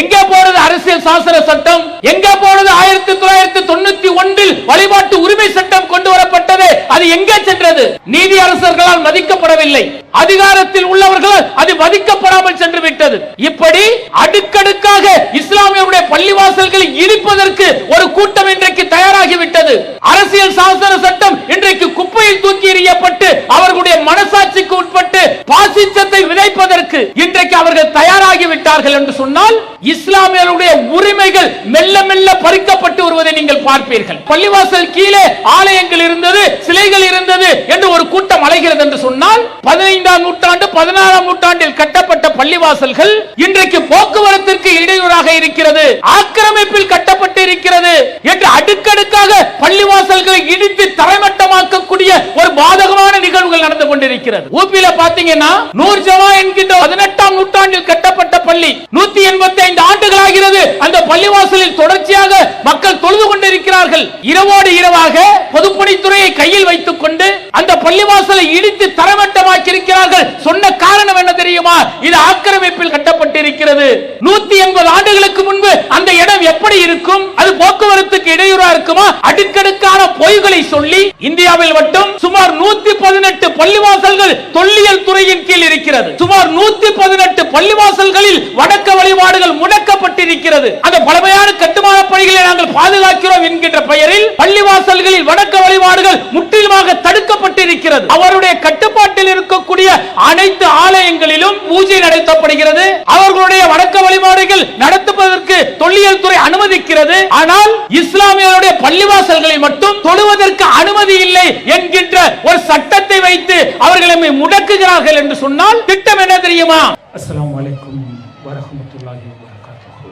எங்கே போனது அரசியல் சாசன சட்டம்? எங்கே போனது 1991 வழிபாட்டு உரிமை சட்டம் கொண்டு வரப்பட்டது? அது எங்கே சென்றது? நீதி அரசர்களால் மதிக்கப்படவில்லை, அதிகாரத்தில் உள்ளவர்களால் அது மதிக்கப்படாமல் சென்று விட்டது. இப்படி அடுக்கடுக்காக இஸ்லாமியருடைய பள்ளிவாசல்களை இடிப்பதற்கு ஒரு கூட்டம் இன்றைக்கு தயாராகிவிட்டது. அரசியல் சாசன சட்டம் இன்றைக்கு குப்பையில் தூக்கி எறியப்பட்டு அவர்களுடைய மனசாட்சிக்கு உட்பட்டு பாசிசத்தை விதைப்பதற்கு இன்றைக்கு அவர்கள் தயாராகிவிட்டார்கள் என்று சொன்னால் இஸ்லாமியருடைய உரிமைகள் மெல்ல மெல்ல பறிக்கப்பட்டு வருவதை நீங்கள் பார்ப்பீர்கள். பள்ளிவாசல் கீழே ஆலயங்கள் இருந்தது, சிலைகள் இருந்தது என்று ஒரு கூட்டம் அலைகிறது என்று சொன்னால் 15ஆம் நூற்றாண்டு 16ஆம் நூற்றாண்டில் கட்டப்பட்ட பள்ளிவாசல்கள் இன்றைக்கு போக்குவரத்திற்கு இடையூறாக இருக்கிறது, ஆக்கிரமிப்பில் கட்டப்பட்டு இருக்கிறது என்று அடுக்கடுக்காக பள்ளிவாசல்களை இடித்து தரைமட்டமாக்கக்கூடிய ஒரு பாதகமான நிகழ்வுகள் நடந்து கொண்டிருக்கிறது. ஊபியில பாத்தீங்கன்னா நூர்ஜமா என்கின்ற 18ஆம் நூற்றாண்டில் கட்டப்பட்ட பள்ளி 185 ஆண்டுகள் ஆகிறது. அந்த பள்ளிவாசலில் தொடர்ச்சியாக மக்கள் தொழுது கொண்டிருக்கிறார்கள். இரவோடு இரவாக பொதுப்பணித்துறையை கையில் வைத்துக் கொண்டு அந்த பள்ளிவாசலை இடித்து தரைமட்டமாக்கி இருக்கிறார்கள். சொன்ன காரணம் என்ன தெரியுமா? இது ஆக்கிரமிப்பில் கட்டப்பட்டிருக்கிறது. 180 ஆண்டுகளுக்கு முன்பு அந்த இடம் எப்படி இருக்கும்? அது போக்குவரத்துக்கு இடையூறா இருக்குமா? அடுக்கடுக்கான பொய்களை சொல்லி இந்தியாவில் மட்டும் சுமார் 118 பள்ளிவாசல்கள் தொல்லியல் துறையின் கீழ் இருக்கிறது. சுமார் 118 பள்ளிவாசல்களில் வணக்க வழிபாடுகள் முடக்கப்பட்டிருக்கிறது. அந்த பழமையான கட்டுமான பணிகளை நாங்கள் பாதுகாக்கிறோம் என்கின்ற பெயரில் பள்ளிவாசல்களில் வணக்க வழிபாடுகள் முற்றிலுமாக தடுக்கப்பட்டிருக்கிறது. அவருடைய கட்டுப்பாட்டில் இருக்கக்கூடிய அனைத்து ஆலயங்களிலும் பூஜை நடத்தப்படுகிறது. அவர்களுடைய வணக்க வழிபாடுகள் நடத்துவதற்கு தொல்லியல் துறை அனுமதிக்கிறது. ஆனால் இஸ்லாமியருடைய பள்ளிவாசல்களில் மட்டும் தொழுவதற்கு அனுமதி இல்லை என்கின்ற ஒரு சட்டத்தை வைத்து அவர்களை முடக்குகிறார்கள் என்று சொன்னால் திட்டம் என்ன தெரியுமா? அஸ்ஸலாமு அலைக்கும் வரஹ்மத்துல்லாஹி வபரகாத்துஹு.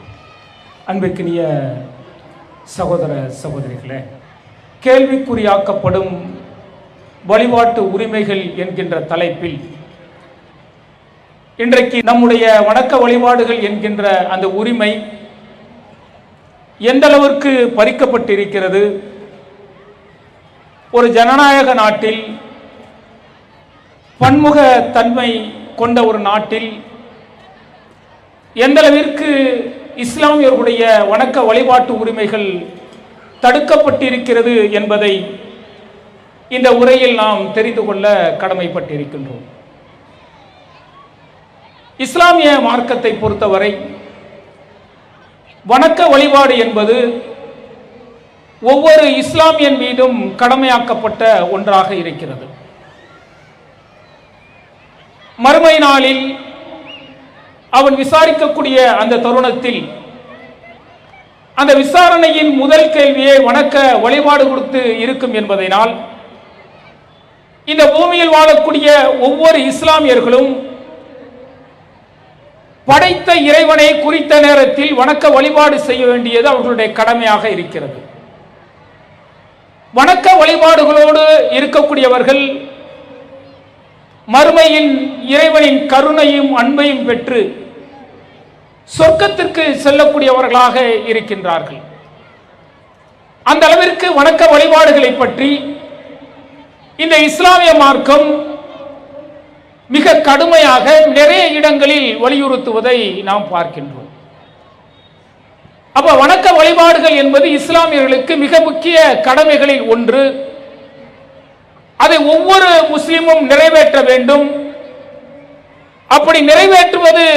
அன்பிற்கினிய சகோதர சகோதரிகளே, கேள்விக்குறியாக்கப்படும் வழிபாட்டு உரிமைகள் என்கின்ற தலைப்பில் இன்றைக்கு நம்முடைய வணக்க வழிபாடுகள் என்கின்ற அந்த உரிமை எந்த அளவிற்கு பறிக்கப்பட்டிருக்கிறது, ஒரு ஜனநாயக நாட்டில், பன்முக தன்மை கொண்ட ஒரு நாட்டில் எந்த அளவிற்கு இஸ்லாமியர்களுடைய வணக்க வழிபாட்டு உரிமைகள் தடுக்கப்பட்டிருக்கிறது என்பதை இந்த உரையில் நாம் தெரிந்து கொள்ள கடமைப்பட்டிருக்கின்றோம். இஸ்லாமிய மார்க்கத்தை பொறுத்தவரை வணக்க வழிபாடு என்பது ஒவ்வொரு இஸ்லாமியன் மீதும் கடமையாக்கப்பட்ட ஒன்றாக இருக்கிறது. மறுமை நாளில் அவன் விசாரிக்கக்கூடிய அந்த தருணத்தில் அந்த விசாரணையின் முதல் கேள்வியை வணக்க வழிபாடு கொடுத்து இருக்கும் என்பதனால் இந்த பூமியில் வாழக்கூடிய ஒவ்வொரு இஸ்லாமியர்களும் படைத்த இறைவனை குறித்த நேரத்தில் வணக்க வழிபாடு செய்ய வேண்டியது அவர்களுடைய கடமையாக இருக்கிறது. வணக்க வழிபாடுகளோடு இருக்கக்கூடியவர்கள் மறுமையின் இறைவனின் கருணையும் அன்பையும் பெற்று சொர்க்கத்திற்கு செல்லக்கூடியவர்களாக இருக்கின்றார்கள். அந்த அளவிற்கு வணக்க வழிபாடுகளை பற்றி இந்த இஸ்லாமிய மார்க்கம் மிக கடுமையாக நிறைய இடங்களில் வலியுறுத்துவதை நாம் பார்க்கின்றோம். அப்ப வணக்க வழிபாடுகள் என்பது இஸ்லாமியர்களுக்கு மிக முக்கிய கடமைகளில் ஒன்று. அதை ஒவ்வொரு முஸ்லிமும் நிறைவேற்ற வேண்டும். அப்படி நிறைவேற்றுவது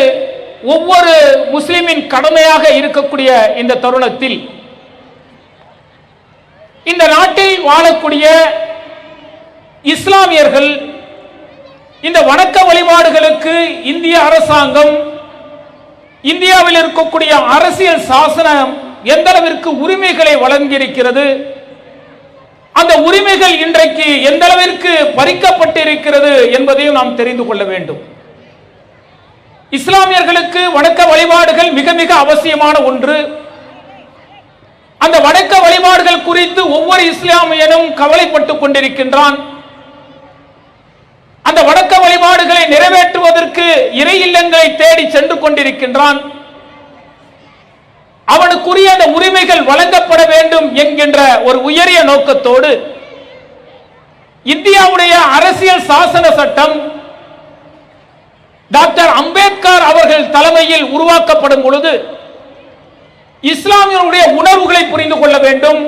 ஒவ்வொரு முஸ்லிமின் கடமையாக இருக்கக்கூடிய இந்த தருணத்தில் இந்த நாட்டில் வாழக்கூடிய இஸ்லாமியர்கள் இந்த வணக்க வழிபாடுகளுக்கு இந்திய அரசாங்கம், இந்தியாவில் இருக்கக்கூடிய அரசியல் சாசனம் எந்த அளவிற்கு உரிமைகளை வழங்கியிருக்கிறது, அந்த உரிமைகள் இன்றைக்கு எந்த அளவிற்கு பறிக்கப்பட்டிருக்கிறது என்பதையும் நாம் தெரிந்து கொள்ள வேண்டும். இஸ்லாமியர்களுக்கு வணக்க வழிபாடுகள் மிக மிக அவசியமான ஒன்று. அந்த வணக்க வழிபாடுகள் குறித்து ஒவ்வொரு இஸ்லாமியனும் கவலைப்பட்டுக் கொண்டிருக்கின்றான். அந்த வணக்க வழிபாடுகளை நிறைவேற்றுவதற்கு இறை இல்லங்களை தேடி சென்று கொண்டிருக்கின்றான். அவனுக்குரிய அந்த உரிமைகள் வழங்கப்பட வேண்டும் என்கின்ற ஒரு உயரிய நோக்கத்தோடு இந்தியாவுடைய அரசியல் சாசன சட்டம் டாக்டர் அம்பேத்கர் அவர்கள் தலைமையில் உருவாக்கப்படும் பொழுது இஸ்லாமியர்களுடைய உணர்வுகளை புரிந்து கொள்ள வேண்டும்,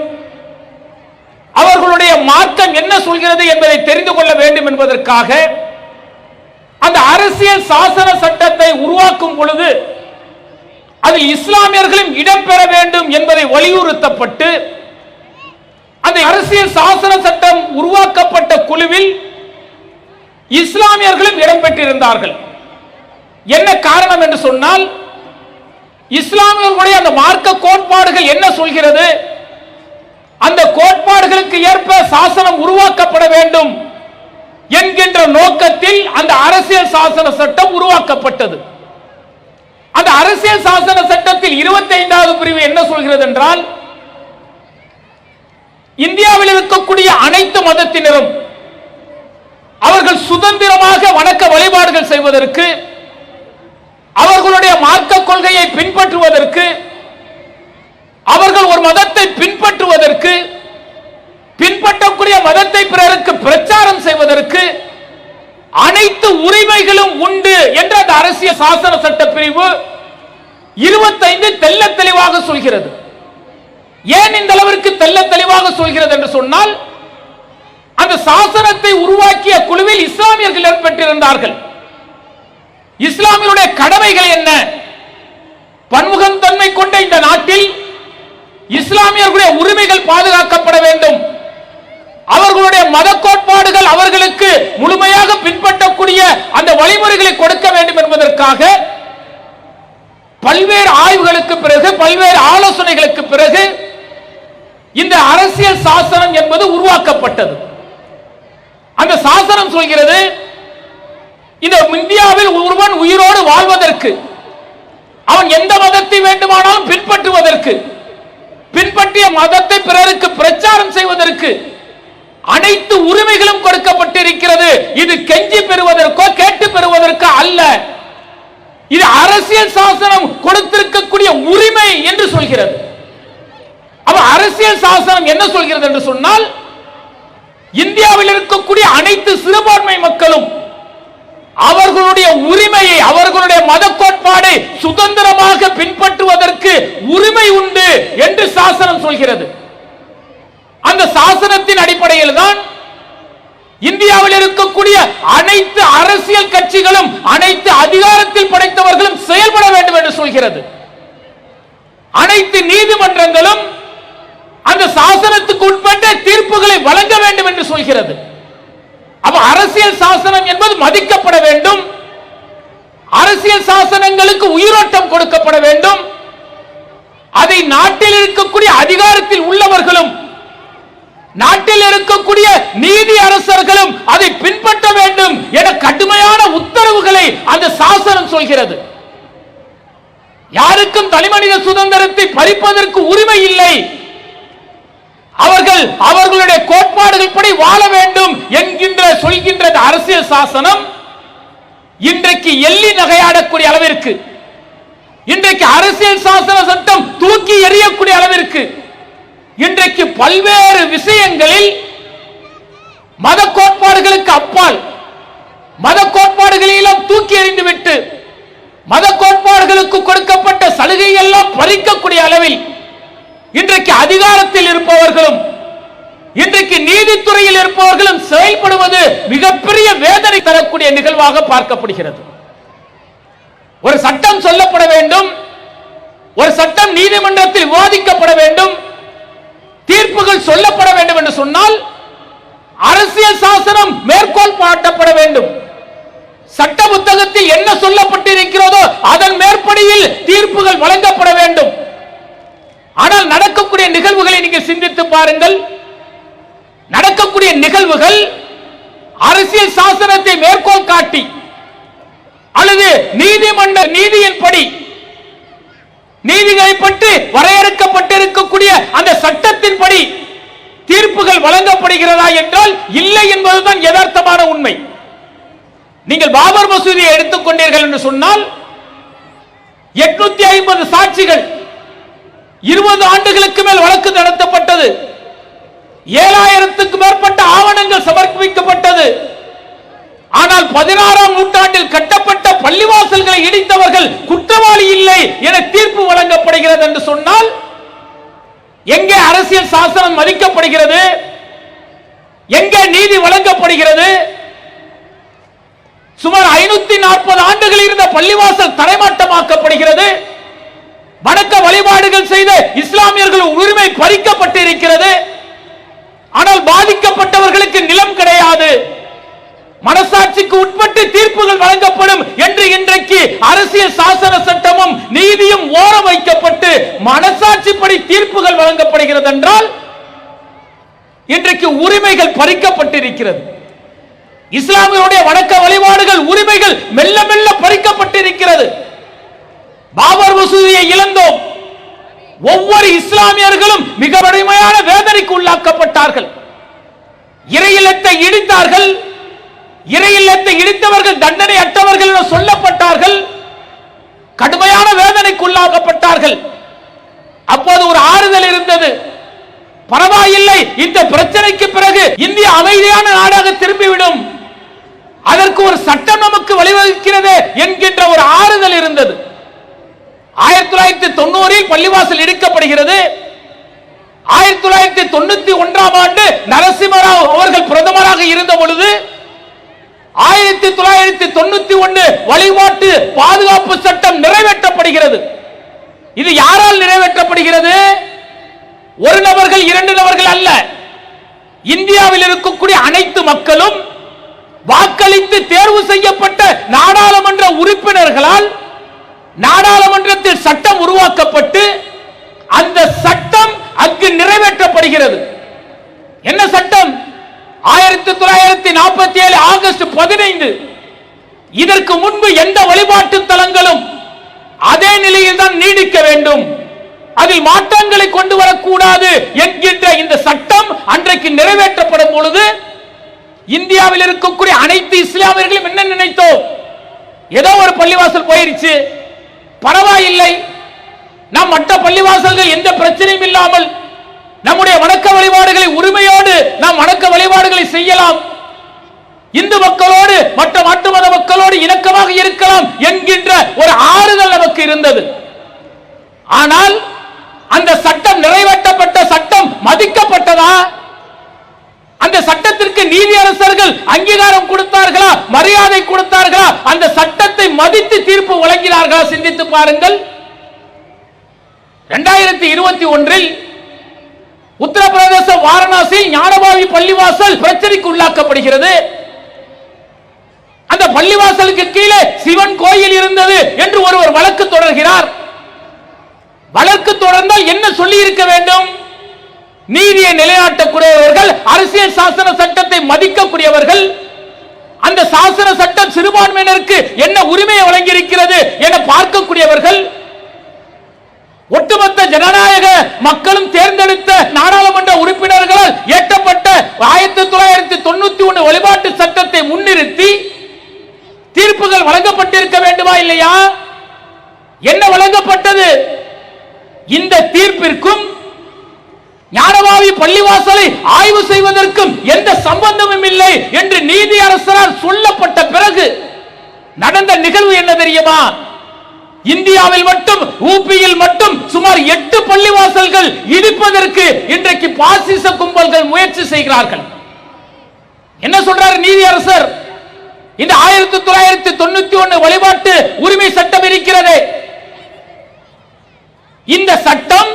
அவர்களுடைய மார்க்கம் என்ன சொல்கிறது என்பதை தெரிந்து கொள்ள வேண்டும் என்பதற்காக அந்த அரசியல் சாசன சட்டத்தை உருவாக்கும் பொழுது அதில் இஸ்லாமியர்களும் இடம்பெற வேண்டும் என்பதை வலியுறுத்தப்பட்டு அந்த அரசியல் சாசன சட்டம் உருவாக்கப்பட்ட குழுவில் இஸ்லாமியர்களும் இடம்பெற்றிருந்தார்கள். என்ன காரணம் என்று சொன்னால், இஸ்லாமியர்களுடைய அந்த மார்க்க கோட்பாடுகள் என்ன சொல்கிறது, அந்த கோட்பாடுகளுக்கு ஏற்ப சாசனம் உருவாக்கப்பட வேண்டும் என்கின்ற நோக்கத்தில் அந்த அரசியல் சாசன சட்டம் உருவாக்கப்பட்டது. அந்த அரசியல் சாசன சட்டத்தில் 25வது பிரிவு என்ன சொல்கிறது என்றால், இந்தியாவில் இருக்கக்கூடிய அனைத்து மதத்தினரும் அவர்கள் சுதந்திரமாக வணக்க வழிபாடுகள் செய்வதற்கு, அவர்களுடைய மார்க்க கொள்கையை பின்பற்றுவதற்கு, அவர்கள் ஒரு மதத்தை பின்பற்றுவதற்கு, பின்பற்றக்கூடிய மதத்தை பிறருக்கு பிரச்சாரம் செய்வதற்கு அனைத்து உரிமைகளும் உண்டு என்ற அந்த அரசியல் சாசன சட்ட பிரிவு 25 தெள்ள தெளிவாக சொல்கிறது. ஏன் இந்த அளவிற்கு தெள்ள தெளிவாக சொல்கிறது என்று சொன்னால், அந்த சாசனத்தை உருவாக்கிய குழுவில் இஸ்லாமியர்கள் இடம்பெற்றிருந்தார்கள். இஸ்லாமியருடைய கடமைகள் என்ன? பன்முகத்தன்மை கொண்ட இந்த நாட்டில் இஸ்லாமியர்களுடைய உரிமைகள் பாதுகாக்கப்பட வேண்டும், அவர்களுடைய மத கோட்பாடுகள் அவர்களுக்கு முழுமையாக பின்பற்றக்கூடிய அந்த வழிமுறைகளை கொடுக்க வேண்டும் என்பதற்காக பல்வேறு ஆய்வுகளுக்கு பிறகு, பல்வேறு ஆலோசனைகளுக்கு பிறகு இந்த அரசியல் சாசனம் என்பது உருவாக்கப்பட்டது. அந்த சாசனம் சொல்கிறது, இந்த இந்தியாவில் ஒருவன் உயிரோடு வாழ்வதற்கு, அவன் எந்த மதத்தை வேண்டுமானாலும் பின்பற்றுவதற்கு, பின்பற்றிய மதத்தை பிறருக்கு பிரச்சாரம் செய்வதற்கு அனைத்து உரிமைகளும் கொடுக்கப்பட்டிருக்கிறது. இது கெஞ்சி பெறுவதற்கோ கேட்டு பெறுவதற்கோ அல்ல, இது அரசியல் சாசனம் கொடுத்திருக்கக்கூடிய உரிமை என்று சொல்கிறது. அப்ப அரசியல் சாசனம் என்ன சொல்கிறது என்று சொன்னால், இந்தியாவில் இருக்கக்கூடிய அனைத்து சிறுபான்மை மக்களும் அவர்களுடைய உரிமையை, அவர்களுடைய மத கோட்பாடை சுதந்திரமாக பின்பற்றுவதற்கு உரிமை உண்டு என்று சாசனம் சொல்கிறது. அந்த சாசனத்தின் அடிப்படையில் தான் இந்தியாவில் இருக்கக்கூடிய அனைத்து அரசியல் கட்சிகளும், அனைத்து அதிகாரத்தில் படைத்தவர்களும் செயல்பட வேண்டும் என்று சொல்கிறது. அனைத்து நீதிமன்றங்களும் அந்த சாசனத்துக்கு உட்பட்ட தீர்ப்புகளை வழங்க வேண்டும் என்று சொல்கிறது. அப்ப அரசியல் சாசனம் என்பது மதிக்கப்பட வேண்டும், அரசியல் சாசனங்களுக்கு உயிரோட்டம் கொடுக்கப்பட வேண்டும், அதை நாட்டில் இருக்கக்கூடிய அதிகாரத்தில் உள்ளவர்களும், நாட்டில் இருக்கக்கூடிய நீதி அரசர்களும் அதை பின்பற்ற வேண்டும் என கடுமையான உத்தரவுகளை அந்த சாசனம் சொல்கிறது. யாருக்கும் தனிமனித சுதந்திரத்தை பறிப்பதற்கு உரிமை இல்லை, அவர்கள் அவர்களுடைய கோட்பாடுகள் படி வாழ வேண்டும் என்கின்ற சொல்கின்ற அரசியல் சாசனம் இன்றைக்கு எள்ளி நகையாடக்கூடிய அளவிற்கு, இன்றைக்கு அரசியல் சாசன சட்டம் தூக்கி எறியக்கூடிய அளவிற்கு, இன்றைக்கு பல்வேறு விஷயங்களில் மத கோட்பாடுகளுக்கு அப்பால், மத கோட்பாடுகளெல்லாம் தூக்கி எறிந்துவிட்டு மத கோட்பாடுகளுக்கு கொடுக்கப்பட்ட சலுகை எல்லாம் பறிக்கக்கூடிய அளவில் இன்றைக்கு அதிகாரத்தில் இருப்பவர்களும், இன்றைக்கு நீதித்துறையில் இருப்பவர்களும் செயல்படுவது மிகப்பெரிய வேதனை தரக்கூடிய நிகழ்வாக பார்க்கப்படுகிறது. ஒரு சட்டம் சொல்லப்பட வேண்டும், ஒரு சட்டம் நீதிமன்றத்தில் விவாதிக்கப்பட வேண்டும், தீர்ப்புகள் சொல்லப்பட வேண்டும் என்று சொன்னால் அரசியல் சாசனம் மேற்கோள் காட்டப்பட வேண்டும். சட்ட புத்தகத்தில் என்ன சொல்லப்பட்டிருக்கிறதோ அதன் மேற்படியில் தீர்ப்புகள் வழங்கப்பட வேண்டும். ஆனால் நடக்கக்கூடிய நிகழ்வுகளை நீங்கள் சிந்தித்து பாருங்கள். நடக்கக்கூடிய நிகழ்வுகள் அரசியல் சாசனத்தை மேற்கோள் காட்டி அல்லது நீதிமன்ற நீதியின்படி, நீதிகளை பற்றி வரையறுக்கப்பட்டிருக்கக்கூடிய அந்த சட்டத்தின்படி தீர்ப்புகள் வழங்கப்படுகிறதா என்றால் இல்லை என்பதுதான் யதார்த்தமான உண்மை. நீங்கள் பாபர் மசூதியை எடுத்துக்கொண்டீர்கள் என்று சொன்னால் 850 சாட்சிகள், 20 ஆண்டுகளுக்கு மேல் வழக்கு நடத்தப்பட்டது, 7000க்கும் மேற்பட்ட ஆவணங்கள் சமர்ப்பிக்கப்பட்டது. ஆனால் 16ஆம் நூற்றாண்டில் கட்டப்பட்ட பள்ளிவாசல்களை இடித்தவர்கள் குற்றவாளி இல்லை என தீர்ப்பு வழங்கப்படுகிறது. நடக்கிறது என்று சொன்னால் எங்கே அரசியல் சாசனம் மதிக்கப்படுகிறது, எங்கே நீதி வழங்கப்படுகிறது? சுமார் 540 ஆண்டுகள் இருந்த பள்ளிவாசல் தரைமாட்டமாக்கப்படுகிறது. வணக்க வழிபாடுகள் செய்த இஸ்லாமியர்கள் உரிமை பறிக்கப்பட்டு இருக்கிறது. ஆனால் பாதிக்கப்பட்டவர்களுக்கு நிலம் கிடையாது. மனசாட்சிக்கு உட்பட்டு தீர்ப்புகள் வழங்கப்படும் என்று இன்றைக்கு அரசியல் சாசன சட்டமும் நீதியும் ஓர வைக்கப்பட்டு மனசாட்சிப்படி தீர்ப்புகள் வழங்கப்படுகிறது என்றால் இன்றைக்கு உரிமைகள் பறிக்கப்பட்டிருக்கிறது. இஸ்லாமியருடைய வணக்க வழிபாடுகள் உரிமைகள் மெல்ல மெல்ல பறிக்கப்பட்டிருக்கிறது. பாபர் மசூதியை இழந்தோம். ஒவ்வொரு இஸ்லாமியர்களும் மிக கடுமையான வேதனைக்கு உள்ளாக்கப்பட்டார்கள். இறை இல்லத்தை இடித்தார்கள். இறை இல்லத்தை இடித்தவர்கள் தண்டனை அற்றவர்கள் என சொல்லப்பட்டார்கள். கடுமையான வேதனைக்கு உள்ளாக்கப்பட்டார்கள். அப்போது ஒரு ஆறுதல் இருந்தது. பரவாயில்லை, இந்த பிரச்சனைக்கு பிறகு இந்தியா அமைதியான நாடாக திரும்பிவிடும், அதற்கு ஒரு சட்டம் நமக்கு வழிவகுக்கிறது என்கின்ற ஒரு ஆறுதல் இருந்தது. 1990 பள்ளிவாசல் இடிக்கப்படுகிறது. 1991 ஆண்டு நரசிம்மராவ் அவர்கள் பிரதமராக இருந்த பொழுது 1991 வழிபாட்டு பாதுகாப்பு சட்டம் நிறைவேற்றப்படுகிறது. இது யாரால் நிறைவேற்றப்படுகிறது? ஒரு நபர்கள், இரண்டு நபர்கள் அல்ல. இந்தியாவில் இருக்கக்கூடிய அனைத்து மக்களும் வாக்களித்து தேர்வு செய்யப்பட்ட நாடாளுமன்ற உறுப்பினர்களால் நாடாளுமன்றத்தில் சட்டம் உருவாக்கப்பட்டு அந்த சட்டம் அங்கு நிறைவேற்றப்படுகிறது. என்ன சட்டம்? 1947 ஆகஸ்ட் 15. இதற்கு முன்பு எந்த வழிபாட்டு தலங்களும் அதே நிலையில் தான் நீடிக்க வேண்டும், அதில் மாற்றங்களை கொண்டு வரக்கூடாது என்கின்ற இந்த சட்டம் அன்றைக்கு நிறைவேற்றப்படும் பொழுது இந்தியாவில் இருக்கக்கூடிய அனைத்து இஸ்லாமியர்களும் என்ன நினைத்தோம்? ஏதோ ஒரு பள்ளிவாசல் போயிருச்சு, பரவாயில்லை, நாம் மற்ற பள்ளிவாசல்கள் எந்த பிரச்சனையும் இல்லாமல் நம்முடைய வணக்க வழிபாடுகளை உரிமையோடு நாம் வணக்க வழிபாடுகளை செய்யலாம், இந்து மக்களோடு மற்ற மாற்று மத மக்களோடு இணக்கமாக இருக்கலாம் என்கின்ற ஒரு ஆறுதல் நமக்கு இருந்தது. ஆனால் அந்த சட்டம் நிறைவேற்றப்பட்ட சட்டம் மதிக்கப்பட்டதா? அந்த சட்டத்திற்கு நீதியரசர்கள் அங்கீகாரம் கொடுத்தார்களா, மரியாதை கொடுத்தார்களா, அந்த சட்டத்தை மதித்து தீர்ப்பு வழங்கினார்களா? சிந்தித்து பாருங்கள். 2021 உத்தரப்பிரதேச வாரணாசி ஞானபாவி பள்ளிவாசல் பிரச்சனைக்கு உள்ளாக்கப்படுகிறது. அந்த பள்ளிவாசலுக்கு கீழே சிவன் கோயில் இருந்தது என்று ஒருவர் வழக்கு தொடர்கிறார். வழக்கு தொடர்ந்தால் என்ன சொல்லி இருக்க வேண்டும்? நீதியை நிலைநாட்டக்கூடியவர்கள், அரசியல் சாசன சட்டத்தை மதிக்கக்கூடியவர்கள், அந்த சாசன சட்டம் சிறுபான்மையினருக்கு என்ன உரிமையை வழங்கியிருக்கிறது என பார்க்கக்கூடியவர்கள், ஒட்டுமொத்த ஜனநாயக மக்களும் தேர்ந்தெடுத்த நாடாளுமன்ற உறுப்பினர்களால் இயற்றப்பட்ட 1991 வழிபாட்டு சட்டத்தை முன்னிறுத்தி தீர்ப்புகள் வழங்கப்பட்டிருக்க வேண்டுமா இல்லையா? என்ன வழங்கப்பட்டது? இந்த தீர்ப்பிற்கும் ஞானபாவி பள்ளிவாசலை ஆய்வு செய்வதற்கும் எந்த சம்பந்தமும் இல்லை என்று நீதியரசரால் சொல்லப்பட்ட பிறகு நடந்த நிகழ்வு என்ன தெரியுமா? இந்தியாவில் மட்டும், ஊபியில் மட்டும் சுமார் 8 பள்ளிவாசல்கள் இடிப்பதற்கு இன்றைக்கு பாசிச கும்பல்கள் முயற்சி செய்கிறார்கள். என்ன சொல்றாரு நீதியரசர்? இந்த 1991 வழிபாட்டு உரிமை சட்டம் இருக்கிறது. இந்த சட்டம்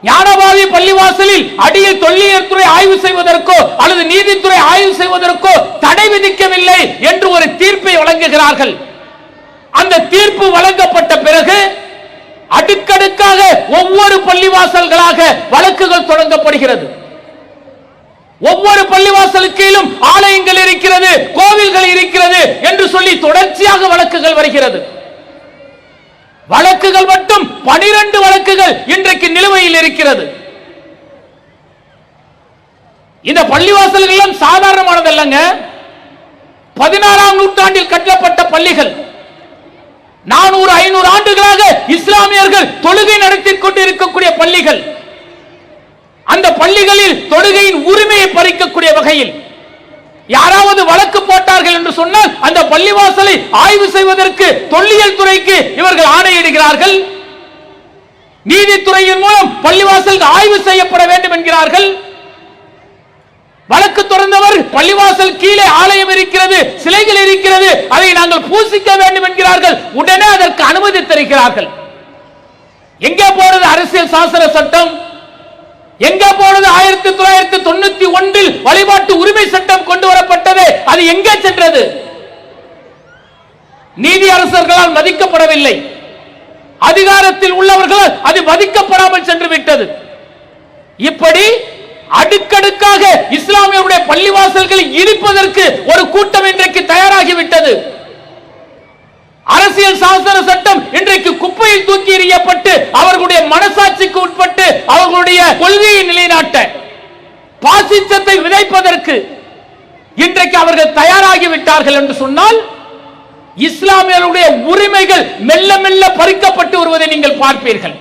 ஞானபாவி பள்ளிவாசலில் அடியில் தொல்லியல் துறை ஆய்வு செய்வதற்கோ அல்லது நீதித்துறை ஆய்வு செய்வதற்கோ தடை விதிக்கவில்லை என்று ஒரு தீர்ப்பை வழங்குகிறார்கள். அந்த தீர்ப்பு வழங்கப்பட்ட பிறகு அடுக்கடுக்காக ஒவ்வொரு பள்ளிவாசல்களாக வழக்குகள் தொடங்கப்படுகிறது. ஒவ்வொரு பள்ளிவாசலுக்கும் ஆலயங்கள் இருக்கிறது, கோவில்கள் இருக்கிறது என்று சொல்லி தொடர்ச்சியாக வழக்குகள் வருகிறது. வழக்குகள் மட்டும் 12 வழக்குகள் இன்றைக்கு நிலுவையில் இருக்கிறது. இந்த பள்ளிவாசல்கள் எல்லாம் சாதாரணமானது அல்லங்க. 16ஆம் நூற்றாண்டில் கட்டப்பட்ட பள்ளிகள். 400-500 ஆண்டுகளாக இஸ்லாமியர்கள் தொழுகை நடத்திக் கொண்டிருக்கக்கூடிய பள்ளிகள். அந்த பள்ளிகளில் தொழுகையின் உரிமையை பறிக்கக்கூடிய வகையில் யாராவது வழக்கு போட்டார்கள் என்று சொன்னால் அந்த பள்ளிவாசலை ஆய்வு செய்வதற்கு தொல்லியல் துறைக்கு இவர்கள் ஆணையிடுகிறார்கள். நீதித்துறையின் மூலம் பள்ளிவாசல் ஆய்வு செய்யப்பட வேண்டும் என்கிறார்கள். வழக்கு தொடர்ந்தவர் பள்ளிவாசல் கீழே ஆலயம் இருக்கிறது, சிலைகள் இருக்கிறது, அதை நாங்கள் பூசிக்க வேண்டும் என்கிறார்கள். உடனே அதற்கு அனுமதி தருகிறார்கள். எங்கே போறது அரசியல் சாசன சட்டம்? எங்கே போனது 1991 வழிபாட்டு உரிமை சட்டம் கொண்டு வரப்பட்டது? அது எங்கே சென்றது? நீதி அரசர்களால் மதிக்கப்படவில்லை. அதிகாரத்தில் உள்ளவர்களால் அது மதிக்கப்படாமல் சென்று விட்டது. இப்படி அடுக்கடுக்காக இஸ்லாமியருடைய பள்ளிவாசல்களை இடிப்பதற்கு ஒரு கூட்டம் இன்றைக்கு தயாராகிவிட்டது. அரசியல் சாசன சட்டம் இன்றைக்கு குப்பையில் தூக்கி எறியப்பட்டு அவர்களுடைய மனசாட்சிக்கு உட்பட்டு அவர்களுடைய கொள்கையை நிலைநாட்ட பாசிசத்தை விதைப்பதற்கு இன்றைக்கு அவர்கள் தயாராகிவிட்டார்கள் என்று சொன்னால் இஸ்லாமியருடைய உரிமைகள் மெல்ல மெல்ல பறிக்கப்பட்டு வருவதை நீங்கள் பார்ப்பீர்கள்.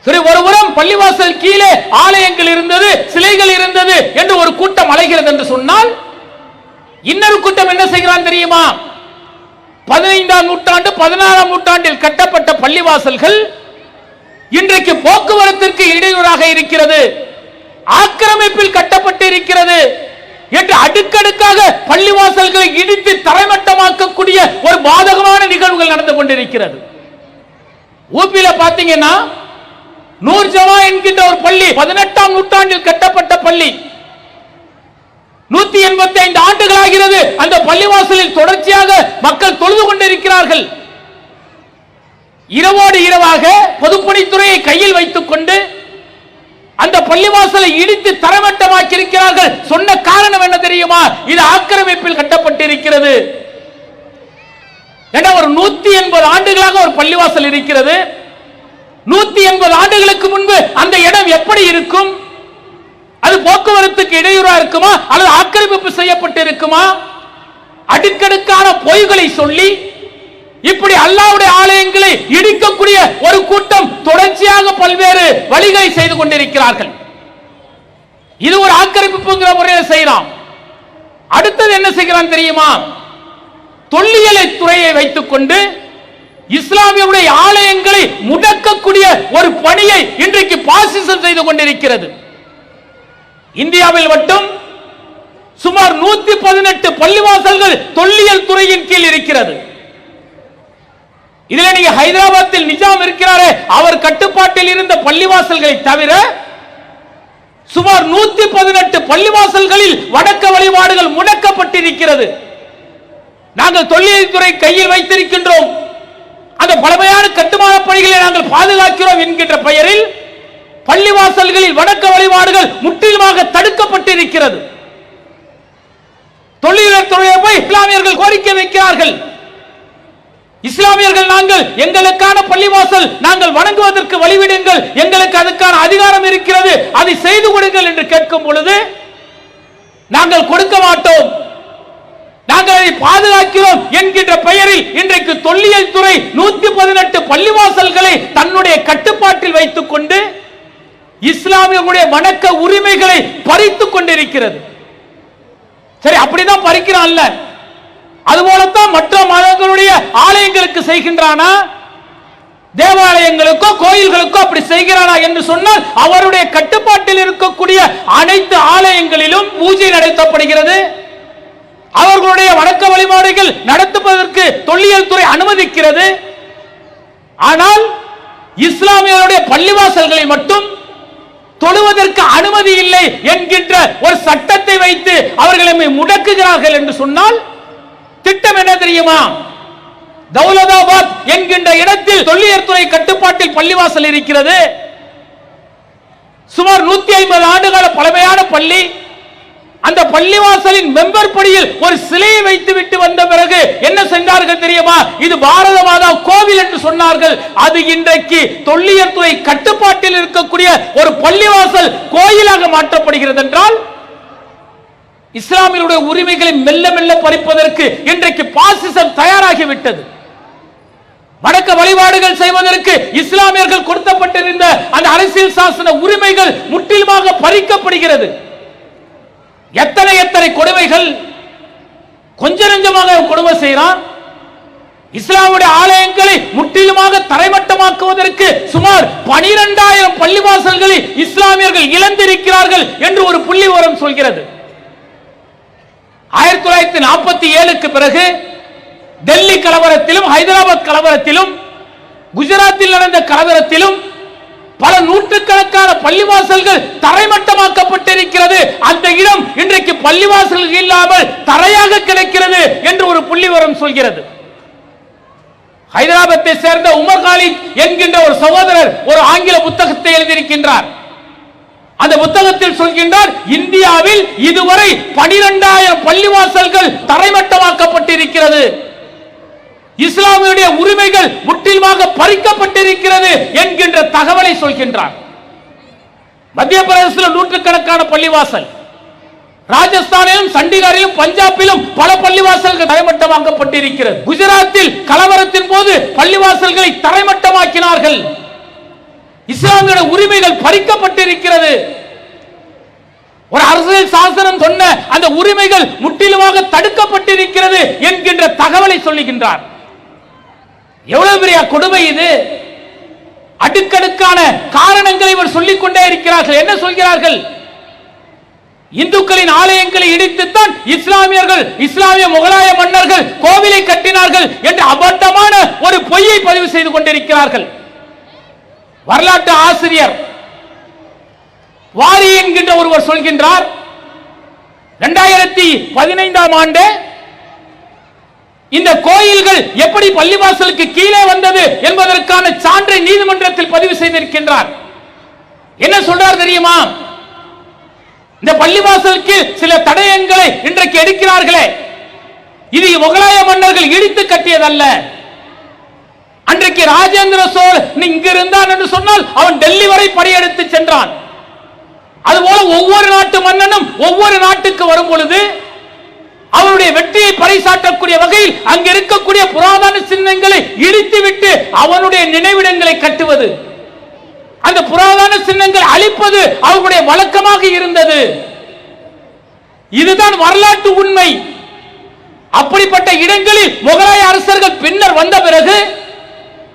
சரி, ஒருபுறம் பள்ளிவாசல் கீழே ஆலயங்கள் இருந்தது, சிலைகள் இருந்தது என்று ஒரு கூட்டம் அலைகிறது என்று சொன்னால் இன்னொரு கூட்டம் என்ன செய்கிறான் தெரியுமா? 15ஆம் நூற்றாண்டு 16ஆம் நூற்றாண்டில் கட்டப்பட்ட பள்ளிவாசல்கள் இன்றைக்கு போக்குவரத்திற்கு இடையூறாக இருக்கிறது, ஆக்கிரமிப்பில் கட்டப்பட்டு இருக்கிறது என்று அடுக்கடுக்காக பள்ளிவாசல்களை இடித்து தரைமட்டமாக்கக்கூடிய ஒரு பாதகமான நிகழ்வுகள் நடந்து கொண்டிருக்கிறது. ஊபியில பாத்தீங்கன்னா நூர்ஜவா என்கின்ற ஒரு பள்ளி 18ஆம் நூற்றாண்டில் கட்டப்பட்ட பள்ளி 185 ஆண்டுகள் ஆகிறது. அந்த பள்ளிவாசலில் தொடர்ச்சியாக மக்கள் தொழுது கொண்டிருக்கிறார்கள். இரவோடு இரவாக பொதுப்பணித்துறையை கையில் வைத்துக் கொண்டு அந்த பள்ளிவாசலை இடித்து தரமட்டமாக்கி இருக்கிறார்கள். சொன்ன காரணம் என்ன தெரியுமா? இது ஆக்கிரமிப்பில் கட்டப்பட்டிருக்கிறது. என ஒரு 180 ஆண்டுகளாக ஒரு பள்ளிவாசல் இருக்கிறது. 180 ஆண்டுகளுக்கு முன்பு அந்த இடம் எப்படி இருக்கும்? அது போக்குவரத்துக்கு இடையூறா இருக்குமா அல்லது ஆக்கிரமிப்பு செய்யப்பட்டு இருக்குமா? அடுக்கடுக்கான பொய்களை சொல்லி இப்படி அல்லாஹ்வுடைய ஆலயங்களை இடிக்கக்கூடிய ஒரு கூட்டம் தொடர்ச்சியாக பல்வேறு வழிகளை செய்து கொண்டிருக்கிறார்கள். இது ஒரு ஆக்கிரமிப்புங்கிற முறையில் செய்யலாம். அடுத்தது என்ன செய்கிறான் தெரியுமா? தொல்லியல் துறையை வைத்துக் கொண்டு இஸ்லாமியருடைய ஆலயங்களை முடக்கக்கூடிய ஒரு பணியை இன்றைக்கு பாசிசம் செய்து கொண்டிருக்கிறது. இந்தியாவில் மட்டும் சுமார் 118 பள்ளிவாசல்கள் தொல்லியல் துறையின் கீழ் இருக்கிறது. இதில் நீங்க ஹைதராபாத்தில் நிஜாம் இருக்கிறாரே, அவர் கட்டுப்பாட்டில் இருந்த பள்ளிவாசல்களை தவிர சுமார் 118 பள்ளிவாசல்களில் வணக்க வழிபாடுகள் முடக்கப்பட்டிருக்கிறது. நாங்கள் தொல்லியல் துறை கையில் வைத்திருக்கின்றோம், அந்த பழமையான கட்டுமான பணிகளை நாங்கள் பாதுகாக்கிறோம் என்கின்ற பெயரில் பள்ளிவாசல்களில் வணக்க வழிபாடுகள் முற்றிலுமாக தடுக்கப்பட்டிருக்கிறது. தொல்லியல் துறையை போய் இஸ்லாமியர்கள் கோரிக்கை வைக்கிறார்கள். இஸ்லாமியர்கள் நாங்கள் எங்களுக்கான பள்ளிவாசல் நாங்கள் வணங்குவதற்கு வழிவிடுங்கள், எங்களுக்கு அதுக்கான அதிகாரம் இருக்கிறது, அதை செய்து கொடுங்கள் என்று கேட்கும் பொழுது நாங்கள் கொடுக்க மாட்டோம், நாங்கள் அதை பாதுகாக்கிறோம் என்கின்ற பெயரில் இன்றைக்கு தொல்லியல் துறை 118 பள்ளிவாசல்களை தன்னுடைய கட்டுப்பாட்டில் வைத்துக் கொண்டு இஸ்லாமியர்களுடைய வணக்க உரிமைகளை பறித்துக் கொண்டிருக்கிறது. சரி, அப்படிதான் பறிக்கிறான்ல, அதுபோலத்தான் மற்ற மதங்களுடைய ஆலயங்களுக்கு செய்கின்றானா? தேவாலயங்களுக்கோ கோயில்களுக்கோ அப்படி செய்கிறானா என்று சொன்னால் அவருடைய கட்டுப்பாட்டில் இருக்கக்கூடிய அனைத்து ஆலயங்களிலும் பூஜை நடத்தப்படுகிறது. அவர்களுடைய வணக்க வழிபாடுகள் நடத்துவதற்கு தொல்லியல் துறை அனுமதிக்கிறது. ஆனால் இஸ்லாமியருடைய பள்ளிவாசல்களில் மட்டும் தொழுவதற்கு அனுமதி இல்லை என்கின்ற ஒரு சட்டத்தை வைத்து அவர்களை முடக்குகிறார்கள் என்று சொன்னால் திட்டம் என்ன தெரியுமா? தௌலதாபாத் என்கின்ற இடத்தில் தொல்லியல் துறை கட்டுப்பாட்டில் பள்ளிவாசல் இருக்கிறது. சுமார் 150 ஆண்டுகால பழமையான பள்ளி. அந்த பள்ளிவாசலின் மெம்பர் படியில் ஒரு சிலையை வைத்து விட்டு வந்த பிறகு என்ன சென்றார்கள் தெரியுமா? இது பாரத மாதா கோவில் என்று சொன்னார்கள். அது இன்றைக்கு தொல்லியல் துறை கட்டுப்பாட்டில் இருக்கக்கூடிய ஒரு பள்ளிவாசல் கோயிலாக மாற்றப்படுகிறது என்றால் இஸ்லாமியருடைய உரிமைகளை மெல்ல மெல்ல பறிப்பதற்கு இன்றைக்கு பாசிசம் தயாராகிவிட்டது. வணக்க வழிபாடுகள் செய்வதற்கு இஸ்லாமியர்கள் கொடுக்கப்பட்டிருந்த அந்த அரசியல் சாசன உரிமைகள் முற்றிலுமாக பறிக்கப்படுகிறது. எத்தனை எத்தனை கொடுமைகள்! கொஞ்ச நெஞ்சமாக கொடுமை செய்யறான். இஸ்லாமுடைய ஆலயங்களை முற்றிலுமாக தரைமட்டமாக்குவதற்கு சுமார் 12,000 பள்ளிவாசல்களை இஸ்லாமியர்கள் இழந்திருக்கிறார்கள் என்று ஒரு புள்ளிவிவரம் சொல்கிறது. 1947க்கு பிறகு டெல்லி கலவரத்திலும், ஹைதராபாத் கலவரத்திலும், குஜராத்தில் நடந்த கலவரத்திலும் பல நூற்றுக்கணக்கான பள்ளிவாசல்கள் தரைமட்டமாக்கப்பட்டிருக்கிறது. அந்த இடம் இன்றைக்கு பள்ளிவாசல்கள் இல்லாமல் தரையாக கிடைக்கிறது என்று ஒரு புள்ளிவிவரம் சொல்கிறது. ஹைதராபாத்தை சேர்ந்த உமர் காலித் என்கின்ற ஒரு சகோதரர் ஒரு ஆங்கில புத்தகத்தை எழுதியிருக்கின்றார். அந்த புத்தகத்தில் சொல்கின்றார், இந்தியாவில் இதுவரை 12,000 பள்ளிவாசல்கள் தரைமட்டமாக்கப்பட்டிருக்கிறது. இஸ்லாமியுடைய உரிமைகள் முற்றிலுமாக பறிக்கப்பட்டிருக்கிறது என்கின்ற தகவலை சொல்கின்றார். மத்திய பிரதேசத்தில் நூற்றுக்கணக்கான பள்ளிவாசல், ராஜஸ்தானிலும், சண்டிகரிலும், பஞ்சாபிலும் பல பள்ளிவாசல்கள் தரைமட்டமாக்கப்பட்டிருக்கிறது. குஜராத்தில் கலவரத்தின் போது பள்ளிவாசல்களை தரைமட்டமாக்கினார்கள். இஸ்லாமிய உரிமைகள் பறிக்கப்பட்டிருக்கிறது. ஒரு அரசியல் சாசனம் சொன்ன அந்த உரிமைகள் முற்றிலுமாக தடுக்கப்பட்டிருக்கிறது என்கின்ற தகவலை சொல்லுகின்றார். எவ்வளவு பெரிய கொடுமை இது! அடுக்கடுக்கான காரணங்களை இவர் சொல்லிக் கொண்டே இருக்கிறார்கள். என்ன சொல்கிறார்கள்? இந்துக்களின் ஆலயங்களை இடித்துத்தான் இஸ்லாமியர்கள், இஸ்லாமிய முகலாய மன்னர்கள் கோவிலை கட்டினார்கள் என்று அபத்தமான ஒரு பொய்யை பதிவு செய்து கொண்டிருக்கிறார்கள். வரலாற்று ஆசிரியர் வாரி என்கின்ற ஒருவர் சொல்கின்றார், 2015ஆம் ஆண்டு இந்த கோயில்கள் எப்படி பள்ளிவாசலுக்கு கீழே வந்தது என்பதற்கான சான்றை நீதிமன்றத்தில் பதிவு செய்திருக்கின்றார். என்ன சொல்றார் தெரியுமா? இந்த பள்ளிவாசலுக்கு சில தடயங்களை இன்றைக்கு எடுக்கிறார்களே, இது முகலாய மன்னர்கள் இடித்து கட்டியதல்ல. அன்றைக்கு ராஜேந்திர சோழன் இங்கு இருந்தான் என்று சொன்னால் அவன் டெல்லி வரை படையெடுத்து சென்றான். அதுபோல ஒவ்வொரு நாட்டு மன்னனும் ஒவ்வொரு நாட்டுக்கு வரும் பொழுது அவருடைய வெற்றியை பறைசாற்றக்கூடிய வகையில் அங்கு இருக்கக்கூடிய புராதன சின்னங்களை இடித்துவிட்டு அவனுடைய நினைவிடங்களை கட்டுவது, அந்த புராதன சின்னங்களை அழிப்பது அவர்களுடைய வழக்கமாக இருந்தது. இதுதான் வரலாற்று உண்மை. அப்படிப்பட்ட இடங்களில் முகலாய அரசர்கள் பின்னர் வந்த பிறகு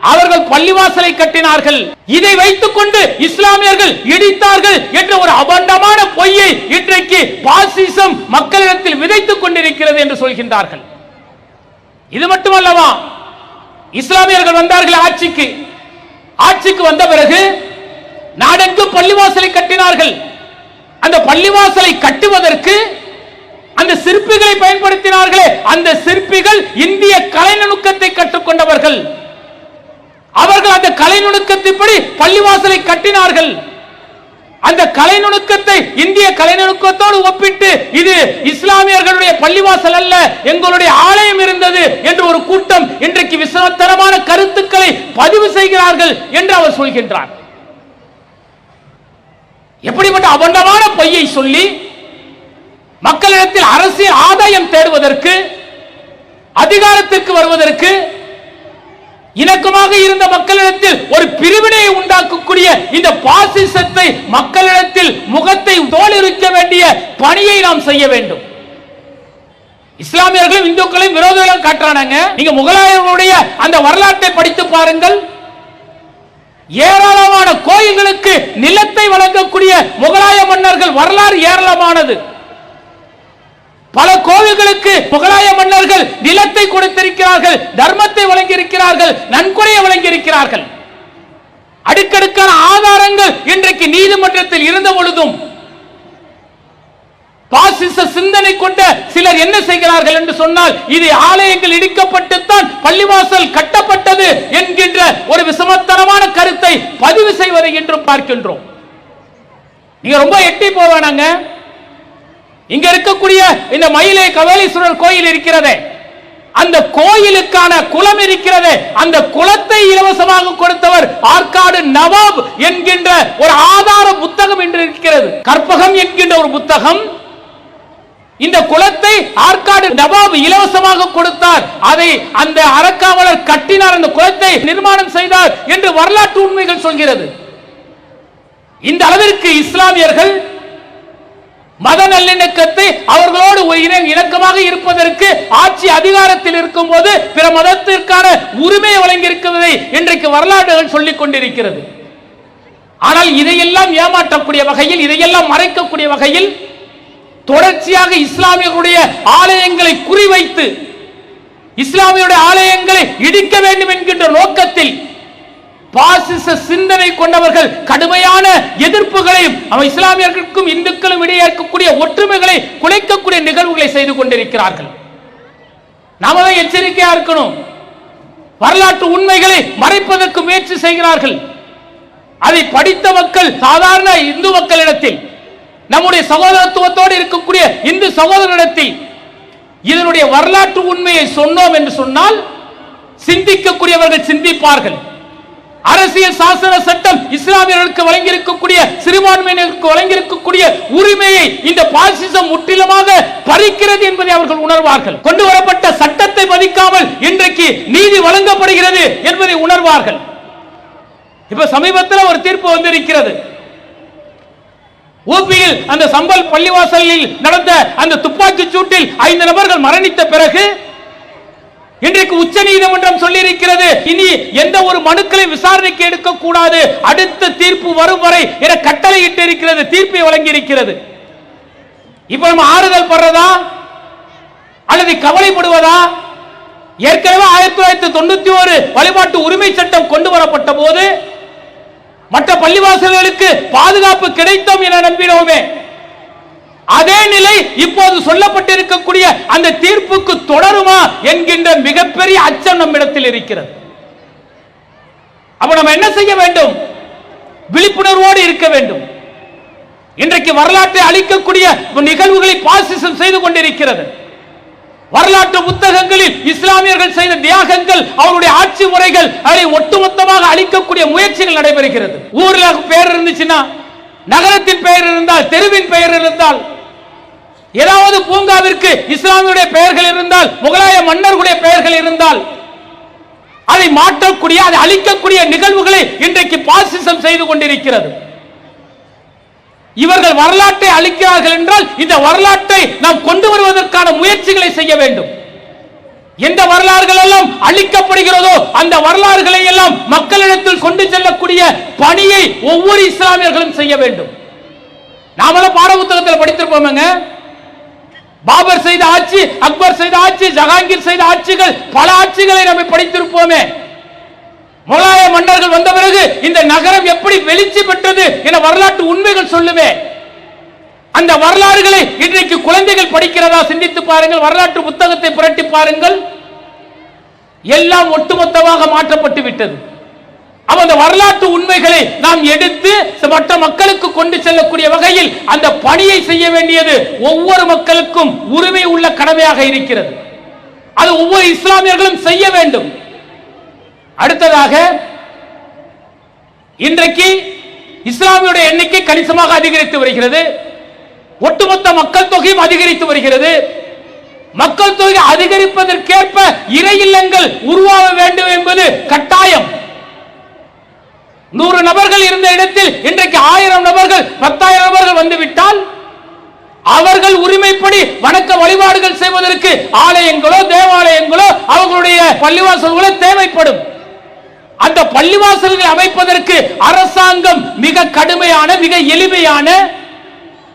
அவர்கள் பள்ளிவாசலை கட்டினார்கள். இதை வைத்துக் கொண்டு இஸ்லாமியர்கள் இடித்தார்கள் என்ற ஒரு அபண்டமான பொய்யை இன்றைக்கு பாசிசம் மக்களிடத்தில் விதைத்துக் கொண்டிருக்கிறது என்று சொல்கின்றார்கள். இது மட்டுமல்லவா, இஸ்லாமியர்கள் வந்தார்கள் ஆட்சிக்கு வந்த பிறகு நாடெங்கும் பள்ளிவாசலை கட்டினார்கள். அந்த பள்ளிவாசலை கட்டுவதற்கு அந்த சிற்பிகளை பயன்படுத்தினார்களே, அந்த சிற்பிகள் இந்திய கலை நுணுக்கத்தை கற்றுக்கொண்டவர்கள். அவர்கள் அந்த கலை நுணுக்கத்தின்படி பள்ளிவாசலை கட்டினார்கள். அந்த கலை நுணுக்கத்தை இந்திய கலை நுணுக்கத்தோடு ஒப்பிட்டு இது இஸ்லாமியர்களுடைய பள்ளிவாசல் அல்ல, எங்களுடைய ஆலயம் இருந்தது என்று ஒரு கூட்டம் இன்றைக்கு விசனத்தரமான கருத்துக்களை பதிவு செய்கிறார்கள் என்று அவர் சொல்கின்றார். எப்படிப்பட்ட அபண்டமான பொய்யை சொல்லி மக்களிடத்தில் அரசியல் ஆதாயம் தேடுவதற்கு, அதிகாரத்திற்கு வருவதற்கு, இணக்கமாக இருந்த மக்களிடத்தில் ஒரு பிரிவினையை உண்டாக்கக்கூடிய இந்த பாசிசத்தை மக்களிடத்தில் முகத்தை தோலுரிக்க வேண்டிய பணியை நாம் செய்ய வேண்டும். இஸ்லாமியர்களும் இந்துக்களையும் விரோதிகளும் காட்டுறாங்க. நீங்க முகலாயர்களுடைய அந்த வரலாற்றை படித்து பாருங்கள். ஏராளமான கோயில்களுக்கு நிலத்தை வழங்கக்கூடிய முகலாய மன்னர்கள் வரலாறு ஏராளமானது. பல கோவில்களுக்கு முகலாய மன்னர்கள் நிலத்தை கொடுத்திருக்கிறார்கள், தர்மத்தை வழங்கியிருக்கிறார்கள், நன்கொடையை வழங்கியிருக்கிறார்கள். அடுக்கடுக்கான ஆதாரங்கள் இன்றைக்கு நீதிமன்றத்தில் இருந்த பொழுதும் பாசிச சிந்தனை கொண்ட சிலர் என்ன செய்கிறார்கள் என்று சொன்னால், இது ஆலயங்கள் இடிக்கப்பட்டுத்தான் பள்ளிவாசல் கட்டப்பட்டது என்கின்ற ஒரு விசமத்தனமான கருத்தை பதிவு செய்வதை என்றும் பார்க்கின்றோம். நீங்க ரொம்ப எட்டி போவானாங்க. இங்க இருக்கக்கூடிய இந்த மயிலை கபாலீஸ்வரர் கோயில் இருக்கிறதே, அந்த கோயிலுக்கான குளம் இருக்கிறதே, அந்த குளத்தை இலவசமாக கொடுத்தவர் ஆற்காடு நவாப் என்கின்ற ஒரு ஆதார புத்தகம் என்று இருக்கிறது. கற்பகம் என்கின்ற ஒரு புத்தகம் இந்த குளத்தை ஆற்காடு நவாப் இலவசமாக கொடுத்தார், அதை அந்த அறக்காவலர் கட்டினார், அந்த குளத்தை நிர்மாணம் செய்தார் என்று வரலாற்று உண்மைகள் சொல்கிறது. இந்த அளவிற்கு இஸ்லாமியர்கள் மத நல்லிணக்கத்தை அவர்களோடு இணக்கமாக இருப்பதற்கு ஆட்சி அதிகாரத்தில் இருக்கும் போது பிற மதத்திற்கான உரிமையை வழங்கி இருக்கிறதை இன்றைக்கு வரலாறுகள் சொல்லிக் கொண்டிருக்கிறது. ஆனால் இதையெல்லாம் ஏமாற்றக்கூடிய வகையில், இதையெல்லாம் மறைக்கக்கூடிய வகையில் தொடர்ச்சியாக இஸ்லாமியர்களுடைய ஆலயங்களை குறிவைத்து இஸ்லாமியுடைய ஆலயங்களை இடிக்க வேண்டும் என்கின்ற நோக்கத்தில் பாசிச சிந்தனை கொண்டவர்கள் கடுமையான எதிர்ப்புகளையும் இஸ்லாமியர்களுக்கும் இந்துக்களும் இடையே இருக்கக்கூடிய ஒற்றுமைகளை குலைக்கக்கூடிய நிகழ்வுகளை செய்து கொண்டிருக்கிறார்கள். நாம தான் எச்சரிக்கையா இருக்கணும். வரலாற்று உண்மைகளை மறைப்பதற்கு முயற்சி செய்கிறார்கள். அதை படித்த மக்கள், சாதாரண இந்து மக்களிடத்தில், நம்முடைய சகோதரத்துவத்தோடு இருக்கக்கூடிய இந்து சகோதரரிடத்தில் இதனுடைய வரலாற்று உண்மையை சொன்னோம் என்று சொன்னால் சிந்திக்கக்கூடியவர்கள் சிந்திப்பார்கள். அரசியல் சாசன சட்டம் இஸ்லாமியர்களுக்கு வழங்கியிருக்கக்கூடிய, சிறுபான்மையினருக்கு வழங்கியிருக்கக்கூடிய உரிமையை இந்த பாசிசம் முற்றிலுமாக பறிக்கிறது என்பதை அவர்கள் உணர்வார்கள். கொண்டு வரப்பட்ட சட்டத்தை மதிக்காமல் இன்றைக்கு நீதி வழங்கப்படுகிறது என்பதை உணர்வார்கள். இப்ப சமீபத்தில் ஒரு தீர்ப்பு வந்திருக்கிறது. ஊபியில் அந்த சம்பல் பள்ளிவாசலில் நடந்த அந்த துப்பாக்கி சூட்டில் 5 நபர்கள் மரணித்த பிறகு இன்றைக்கு உச்ச நீதிமன்றம் சொல்லியிருக்கிறது, இனி எந்த ஒரு மனுக்களை விசாரணைக்கு எடுக்க கூடாது, அடுத்த தீர்ப்பு வரும் வரை என கட்டளையிட்டு இருக்கிறது, தீர்ப்பை வழங்கி இருக்கிறது. இப்ப நம்ம ஆறுதல் படுறதா அல்லது கவலைப்படுவதா? ஏற்கனவே 1991 வழிபாட்டு உரிமை சட்டம் கொண்டு வரப்பட்ட போது மற்ற பள்ளிவாசல்களுக்கு பாதுகாப்பு கிடைத்தோம் என நம்பினோமே, அதே நிலை இப்போது சொல்லப்பட்டிருக்கக்கூடிய அந்த தீர்ப்புக்கு தொடருமா என்கின்ற மிகப்பெரிய அச்சம் நம்மிடத்தில் இருக்கிறது. அப்ப நம்ம என்ன செய்ய வேண்டும்? விழிப்புணர்வோடு இருக்க வேண்டும். இன்றைக்கு வரலாற்றை அழிக்கக்கூடிய நிகழ்வுகளை பாசிசம் செய்து கொண்டிருக்கிறது. வரலாற்று புத்தகங்களில் இஸ்லாமியர்கள் செய்த தியாகங்கள், அவருடைய ஆட்சி முறைகள், அதை ஒட்டுமொத்தமாக அழிக்கக்கூடிய முயற்சிகள் நடைபெறுகிறது. ஊர்ல பெயர் இருந்துச்சுன்னா, நகரத்தின் பெயர் இருந்தால், தெருவின் பெயர் இருந்தால், ஏதாவது பூங்காவிற்கு இஸ்லாமியுடைய பெயர்கள் இருந்தால், முகலாய மன்னர்களுடைய பெயர்கள் இருந்தால், அதை மாற்றக்கூடிய, அதை அழிக்கக்கூடிய நிகழ்வுகளை இன்றைக்கு பாசிசம் செய்து கொண்டிருக்கிறது. இவர்கள் வரலாற்றை அழிக்கிறார்கள் என்றால் இந்த வரலாற்றை நாம் கொண்டு வருவதற்கான முயற்சிகளை செய்ய வேண்டும். எந்த வரலாறுகள் எல்லாம் அழிக்கப்படுகிறதோ அந்த வரலாறுகளை எல்லாம் மக்களிடத்தில் கொண்டு செல்லக்கூடிய பணியை ஒவ்வொரு இஸ்லாமியர்களும் செய்ய வேண்டும். நாமெல்லாம் பாட புத்தகத்தில் படித்திருப்போம், பாபர் செய்த ஆட்சி, அக்பர் செய்த ஆட்சி, ஜஹாங்கீர் செய்த ஆட்சிகள், பல ஆட்சிகளை நம்ம படித்திருப்போமே. முகலாய மன்னர்கள் வந்த பிறகு இந்த நகரம் எப்படி வெளிச்சி பெற்றது என வரலாற்று உண்மைகள் சொல்லுவே. அந்த வரலாறுகளை இன்றைக்கு குழந்தைகள் படிக்கிறதா? சிந்தித்து பாருங்கள். வரலாற்று புத்தகத்தை புரட்டி பாருங்கள். எல்லாம் ஒட்டுமொத்தமாக மாற்றப்பட்டு விட்டது. அந்த வரலாற்று உண்மைகளை நாம் எடுத்து மற்ற மக்களுக்கு கொண்டு செல்லக்கூடிய வகையில் அந்த பணியை செய்ய வேண்டியது ஒவ்வொரு மக்களுக்கும் உரிமை உள்ள கடமையாக இருக்கிறது. அது ஒவ்வொரு இஸ்லாமியர்களும் செய்ய வேண்டும். அடுத்ததாக, இன்றைக்கு இஸ்லாமியுடைய எண்ணிக்கை கணிசமாக அதிகரித்து வருகிறது. ஒட்டுமொத்த மக்கள் தொகையும் அதிகரித்து வருகிறது. மக்கள் தொகை அதிகரிப்பதற்கேற்ப இறை இல்லங்கள் உருவாக வேண்டும் என்பது கட்டாயம். 100 நபர்கள் இருந்த இடத்தில் இன்றைக்கு 1000 நபர்கள், 10,000 நபர்கள் வந்துவிட்டால் அவர்கள் உரிமைப்படி வணக்க வழிபாடுகள் செய்வதற்கு ஆலயங்களோ தேவாலயங்களோ அவர்களுடைய பள்ளிவாசல்களோ தேவைப்படும். அந்த பள்ளிவாசல்களை அமைப்பதற்கு அரசாங்கம் மிக கடுமையான, மிக எளிமையான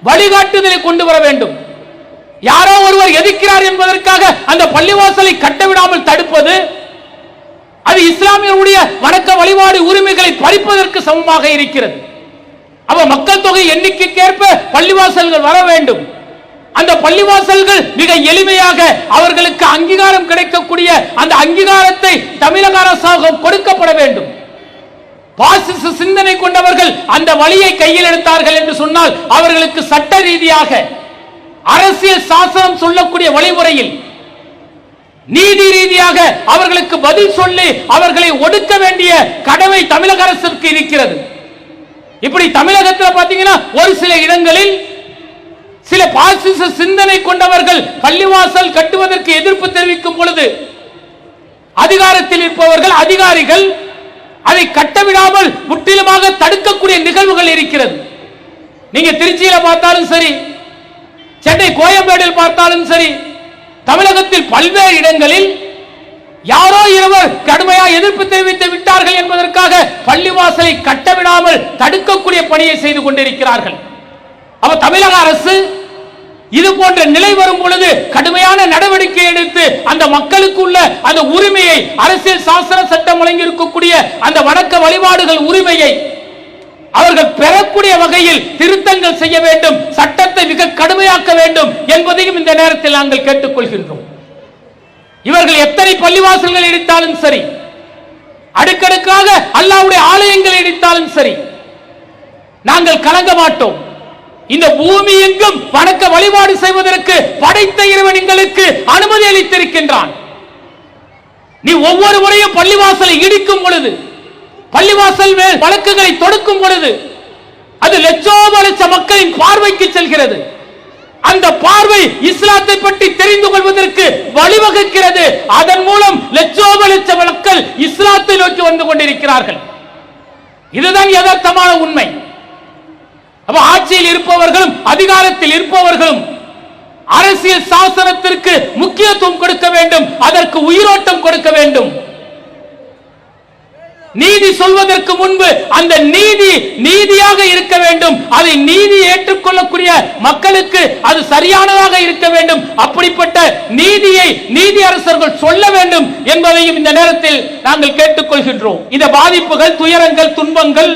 வழிகாட்டுதலை கொண்டு வர வேண்டும். யாரோ ஒருவர் எதிர்க்கிறார் என்பதற்காக அந்த பள்ளிவாசலை கட்டவிடாமல் தடுப்பது, அது இஸ்லாமியருடைய வணக்க வழிபாடு உரிமைகளை பறிப்பதற்கு சமமாக இருக்கிறது. அப்ப மக்கள் தொகை எண்ணிக்கைக்கேற்ப பள்ளிவாசல்கள் வர வேண்டும். அந்த பள்ளிவாசல்கள் மிக எளிமையாக அவர்களுக்கு அங்கீகாரம் கிடைக்கக்கூடிய அந்த அங்கீகாரத்தை தமிழக அரசாங்கம் கொடுக்கப்பட வேண்டும். பாசிச சிந்தனை கொண்டவர்கள் அந்த வழியை கையில் எடுத்தார்கள் என்று சொன்னால் அவர்களுக்கு சட்ட ரீதியாக, அரசியல் சாசனம் சொல்லக்கூடிய வழிமுறையில், நீதி ரீதியாக அவர்களுக்கு பதில் சொல்லி அவர்களை ஒடுக்க வேண்டிய கடமை தமிழக அரசுக்கு இருக்கிறது. இப்படி தமிழகத்தில் பாத்தீங்கன்னா ஒரு சில இடங்களில் சில பாசிச சிந்தனை கொண்டவர்கள் பள்ளிவாசல் கட்டுவதற்கு எதிர்ப்பு தெரிவிக்கும் பொழுது அதிகாரத்தில் இருப்பவர்கள், அதிகாரிகள் அதை கட்டவிடாமல் முற்றிலுமாக தடுக்கக்கூடிய நிகழ்வுகள் இருக்கிறது. நீங்க திருச்சியில பார்த்தாலும் சரி, சென்னை கோயம்பேடில் பார்த்தாலும் சரி, தமிழகத்தில் பல்வேறு இடங்களில் யாரோ இருவர் கடுமையாக எதிர்ப்பு தெரிவித்து விட்டார்கள் என்பதற்காக பள்ளிவாசலை கட்டவிடாமல் தடுக்கக்கூடிய பணியை செய்து கொண்டிருக்கிறார்கள். அப்ப தமிழக அரசு இது போன்ற நிலை வரும் பொழுது கடுமையான நடவடிக்கை எடுத்து அந்த மக்களுக்கு உள்ள அந்த உரிமையை, அரசியல் சாசன சட்டம் வழங்கி இருக்கக்கூடிய அந்த வணக்க வழிபாடுகள் உரிமையை அவர்கள் பெறக்கூடிய வகையில் திருத்தங்கள் செய்ய வேண்டும், சட்டத்தை மிக கடுமையாக்க வேண்டும் என்பதையும் இந்த நேரத்தில் நாங்கள் கேட்டுக்கொள்கின்றோம். இவர்கள் எத்தனை பள்ளிவாசல்கள் இடித்தாலும் சரி, அடுக்கடுக்காக அல்லாஹ்வுடைய ஆலயங்கள் இடித்தாலும் சரி, நாங்கள் கலங்க மாட்டோம். இந்த பூமி எங்கும் வணக்க வழிபாடு செய்வதற்கு படைத்த இறைவன் எங்களுக்கு அனுமதி அளித்திருக்கின்றான். நீ ஒவ்வொரு முறையும் பள்ளிவாசலை இடிக்கும் பொழுது, பள்ளிவாசல் மேல் வழக்குகளை தொடுக்கும் பொழுது, அது லட்சோப லட்ச மக்களின் பார்வைக்கு செல்கிறது. அந்த பார்வை இஸ்லாத்தை பற்றி தெரிந்து கொள்வதற்கு வழிவகுக்கிறது. அதன் மூலம் லட்சோப லட்ச மக்கள் இஸ்லாத்தை நோக்கி வந்து கொண்டிருக்கிறார்கள். இதுதான் யதார்த்தமான உண்மை. அப்ப ஆட்சியில் இருப்பவர்களும் அதிகாரத்தில் இருப்பவர்களும் அரசியல் சாசனத்திற்கு முக்கியத்துவம் கொடுக்க வேண்டும், அதற்கு உயிரோட்டம் கொடுக்க வேண்டும். நீதி சொல்வதற்கு முன்பு அந்த நீதி நீதியாக இருக்க வேண்டும். அதை நீதி ஏற்றுக்கொள்ளக்கூடிய மக்களுக்கு அது சரியானதாக இருக்க வேண்டும். அப்படிப்பட்ட நீதியை நீதி அரசர்கள் சொல்ல வேண்டும் என்பதையும் இந்த நேரத்தில் நாங்கள் கேட்டுக்கொள்கின்றோம். இந்த பாதிப்புகள், துயரங்கள், துன்பங்கள்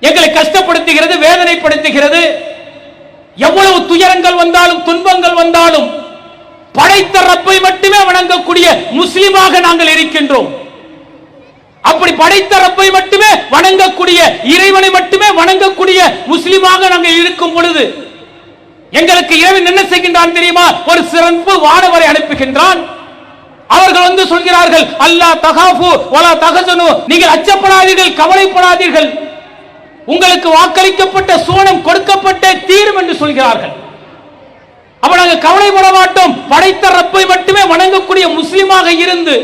எங்களை கஷ்டப்படுத்துகிறது, வேதனைப்படுத்துகிறது. எவ்வளவு துயரங்கள் வந்தாலும் துன்பங்கள் வந்தாலும் படைத்த ரப்பை மட்டுமே வணங்கக்கூடிய முஸ்லிமாக நாங்கள் இருக்கின்றோம். அப்படி படைத்த ரப்பை மட்டுமே வணங்கக்கூடிய, இறைவனை மட்டுமே வணங்கக்கூடிய முஸ்லிமாக நாங்கள் இருக்கும் பொழுது எங்களுக்கு இறைவன் என்ன செய்கின்றான் தெரியுமா? ஒரு சிறப்பு வானவரை அனுப்புகின்றான். அவர்கள் வந்து சொல்கிறார்கள், அல்லாஹ் தகாஃபு வலா தஹசனு, நீங்கள் அச்சப்படாதீர்கள், கவலைப்படாதீர்கள், உங்களுக்கு வாக்களிக்கப்பட்ட சோனம் கொடுக்கப்பட்ட தீரும் என்று சொல்கிறார்கள். அப்ப நாங்கள் கவலைப்பட மாட்டோம். படைத்த ரப்பை மட்டுமே வணங்கக்கூடிய முஸ்லிமாக இருந்து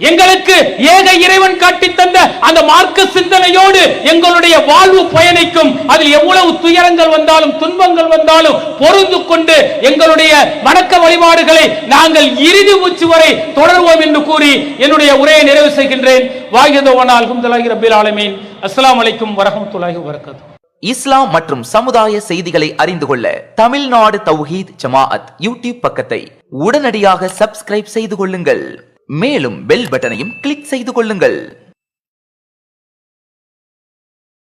எங்களுக்கு ஏக இறைவன் காட்டி தந்த அந்த மார்க்க சிந்தனையோடு எங்களுடைய வாழ்வு பயணிக்கும். அதில் எவ்வளவு துயரங்கள் வந்தாலும் துன்பங்கள் வந்தாலும் பொருந்து கொண்டு எங்களுடைய வணக்க வழிபாடுகளை நாங்கள் இறுதி மூச்சு வரை தொடர்வோம் என்று கூறி என்னுடைய உரையை நிறைவு செய்கின்றேன். வாஹிதுவனா அல்ஹம்துலில்லாஹி ரப்பில் ஆலமீன். அஸ்ஸலாமு அலைக்கும் வரஹ்மத்துல்லாஹி வபரகாத்துஹு. இஸ்லாம் மற்றும் சமுதாய செய்திகளை அறிந்து கொள்ள தமிழ்நாடு தௌஹீத் ஜமாஅத் யூடியூப் பக்கத்தை உடனடியாக சப்ஸ்கிரைப் செய்து கொள்ளுங்கள். மேலும் பெல் பட்டனையும் கிளிக் செய்து கொள்ளுங்கள்.